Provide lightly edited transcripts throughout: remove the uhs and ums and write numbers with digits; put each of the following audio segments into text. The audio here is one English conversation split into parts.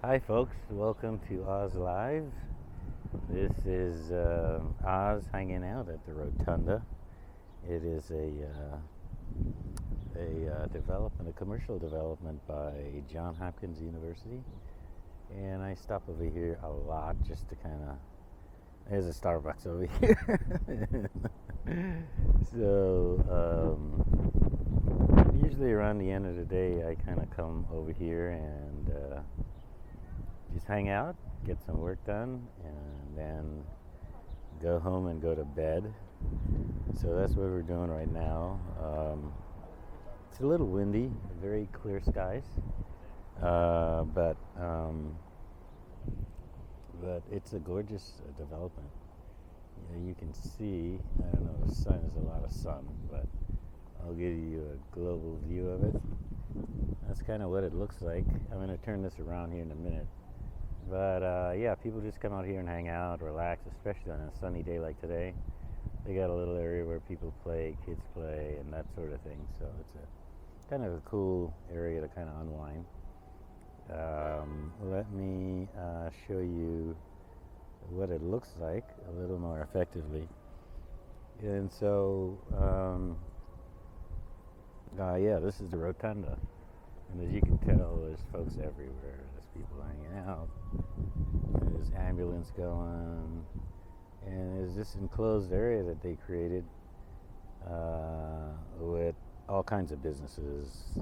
Hi, folks. Welcome to Oz Live. This is Oz hanging out at the Rotunda. It is a commercial development by Johns Hopkins University, and I stop over here a lot just to kind of. There's a Starbucks over here. So usually around the end of the day, I kind of come over here and just hang out, get some work done, and then go home and go to bed. So that's what we're doing right now. It's a little windy, very clear skies, but it's a gorgeous development. You can see, I don't know, the sun is a lot of sun, but I'll give you a global view of it. That's kind of what it looks like. I'm going to turn this around here in a minute. But yeah, people just come out here and hang out, relax, especially on a sunny day like today. They got a little area where people play, kids play, and that sort of thing. So it's a kind of a cool area to kind of unwind. Let me show you what it looks like a little more effectively. And so, yeah, this is the Rotunda. And as you can tell, there's folks everywhere. There's people hanging out. There's ambulance going. And there's this enclosed area that they created with all kinds of businesses,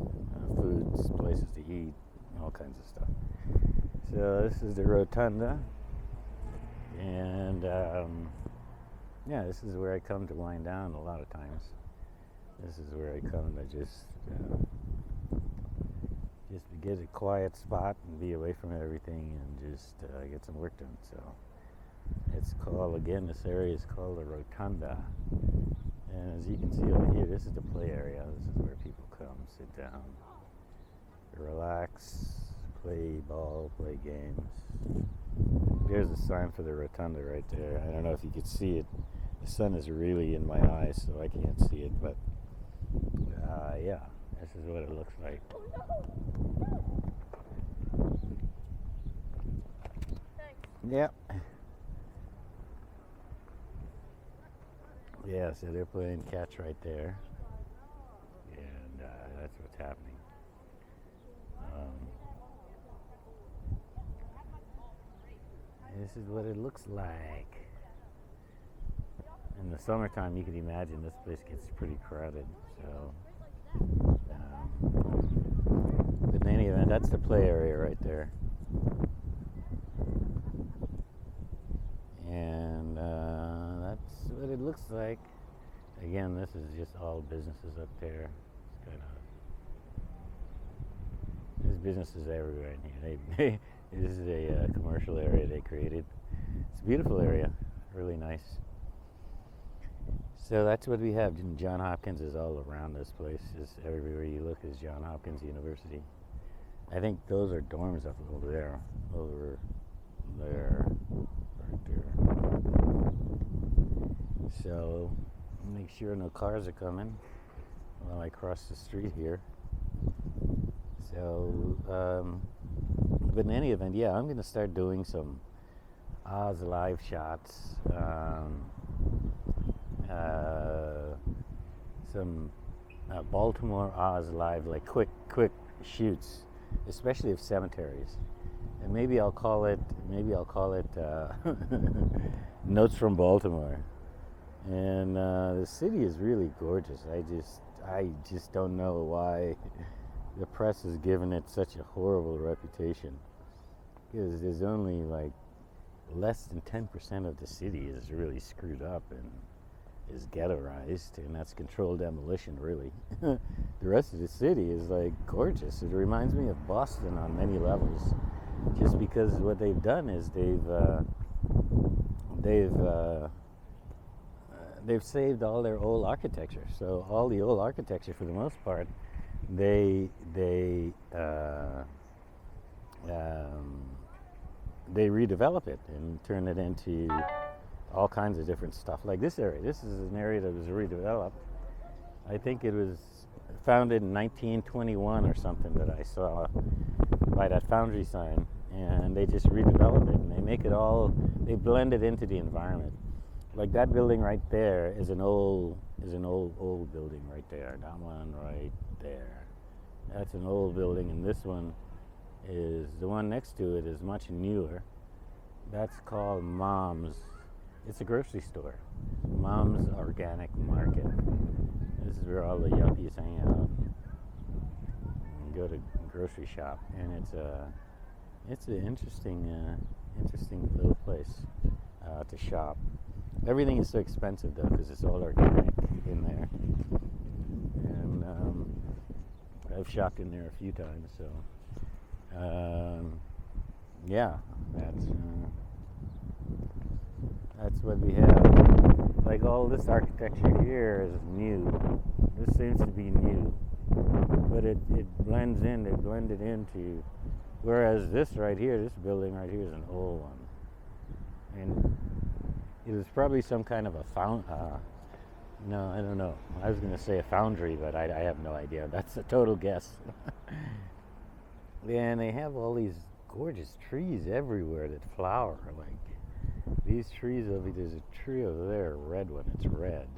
foods, places to eat, all kinds of stuff. So this is the Rotunda. And yeah, this is where I come to wind down a lot of times. This is where I come to just get a quiet spot and be away from everything and just get some work done. So it's called, again, this area is called the Rotunda. And as you can see over here, this is the play area. This is where people come, sit down, relax, play ball, play games. There's a sign for the Rotunda right there. I don't know if you could see it. The sun is really in my eyes, so I can't see it, but yeah, this is what it looks like. Yeah. Yeah, so they're playing catch right there. And that's what's happening. This is what it looks like. In the summertime, you can imagine this place gets pretty crowded. So, but in any event, that's the play area right there. And that's what it looks like. Again, this is just all businesses up there. It's kind of, there's businesses everywhere in here. This is a commercial area they created. It's a beautiful area, really nice. So that's what we have. Johns Hopkins is all around this place. Just everywhere you look is Johns Hopkins University. I think those are dorms up over there. Over there. Right there. So make sure no cars are coming while I cross the street here. So, but in any event, yeah, I'm going to start doing some Oz live shots. Some Baltimore Oz live, like quick shoots, especially of cemeteries. And maybe I'll call it Notes from Baltimore. And the city is really gorgeous. I just don't know why the press has given it such a horrible reputation. Because there's only like less than 10% of the city is really screwed up and is ghettoized, and that's controlled demolition, really. The rest of the city is like gorgeous. It reminds me of Boston on many levels, just because what they've done is they've saved all their old architecture. So all the old architecture, for the most part, they redevelop it and turn it into all kinds of different stuff. Like this area. This is an area that was redeveloped. I think it was founded in 1921 or something that I saw by that foundry sign. and they just redevelop it, and they make it all, they blend it into the environment. Like that building right there is an old building right there. That one right there, that's an old building, and this one is, the one next to it is much newer. That's called Mom's. It's a grocery store, Mom's Organic Market. This is where all the yuppies hang out and go to grocery shop, and it's an interesting little place to shop. Everything is so expensive though, because it's all organic in there, and I've shopped in there a few times. So yeah, that's what we have. Like all this architecture here is new. This seems to be new, but it blends in. It blended into. Whereas this right here, this building right here is an old one, and it was probably some kind of a no, I don't know. I was going to say a foundry, but I have no idea. That's a total guess. And they have all these gorgeous trees everywhere that flower. Like these trees over there's a tree over there, a red one. It's red,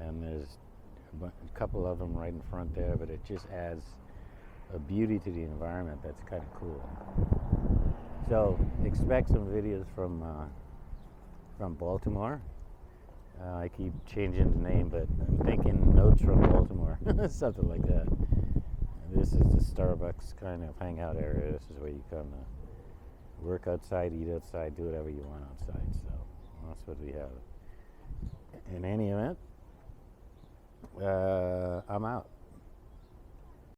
and there's a couple of them right in front there. But it just adds a beauty to the environment that's kind of cool. So expect some videos from Baltimore. I keep changing the name, but I'm thinking Notes from Baltimore, something like that. This is the Starbucks kind of hangout area. This is where you come to work outside, eat outside, do whatever you want outside. So that's what we have. In any event, I'm out.